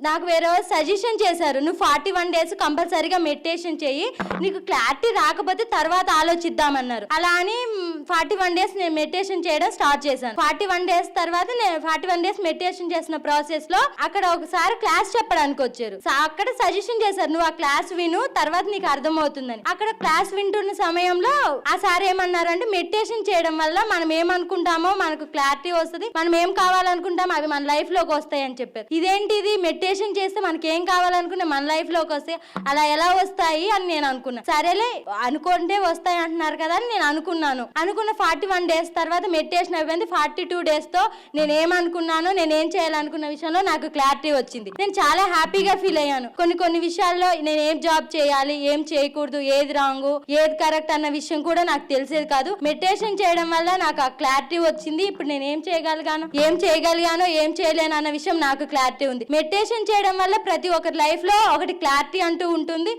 నాకు వేరే వాళ్ళు సజెషన్ చేశారు, నువ్వు 41 days కంపల్సరీగా మెడిటేషన్ చెయ్యి, నీకు క్లారిటీ రాకపోతే తర్వాత ఆలోచిద్దామన్నారు. అలా అని 41 days నేను మెడిటేషన్ చేయడం స్టార్ట్ చేశాను. 41 days తర్వాత నేను 41 days మెడిటేషన్ చేసిన ప్రాసెస్ లో అక్కడ ఒకసారి క్లాస్ చెప్పడానికి వచ్చారు. అక్కడ సజెషన్ చేశారు, నువ్వు ఆ క్లాస్ విను, తర్వాత నీకు అర్థమవుతుందని. అక్కడ క్లాస్ వింటున్న సమయంలో ఆ సార్ ఏమన్నారంటే, మెడిటేషన్ చేయడం వల్ల మనం ఏమనుకుంటామో మనకు క్లారిటీ వస్తుంది, మనం ఏం కావాలనుకుంటామో అవి మన లైఫ్ లోకి వస్తాయి అని చెప్పారు. ఇదేంటి ఇది, మెడిటేషన్ చేస్తే మనకి ఏం కావాలనుకున్నా మన లైఫ్ లోకి వస్తాయి, అలా ఎలా వస్తాయి అని నేను అనుకున్నా. సరేలే అనుకుంటే వస్తాయి అంటున్నారు కదా అని నేను అనుకున్నాను. అనుకున్న 41 days తర్వాత మెడిటేషన్ అయిపోయింది. 42 days తో నేను ఏమనుకున్నానో, నేను ఏం చేయాలనుకున్న విషయంలో నాకు క్లారిటీ వచ్చింది. నేను చాలా హ్యాపీగా ఫీల్ అయ్యాను. కొన్ని విషయాల్లో నేను ఏం జాబ్ చేయాలి, ఏం చేయకూడదు, ఏది రాంగ్ ఏది కరెక్ట్ అన్న విషయం కూడా నాకు తెలిసేది కాదు. మెడిటేషన్ చేయడం వల్ల నాకు ఆ క్లారిటీ వచ్చింది. ఇప్పుడు నేను ఏం చేయగలిగాను, ఏం చేయలేను అన్న విషయం నాకు క్లారిటీ ఉంది. మెడిటేషన్ చేయడం వల్ల ప్రతి ఒక్కరి లైఫ్ లో ఒకటి క్లారిటీ అంటూ ఉంటుంది.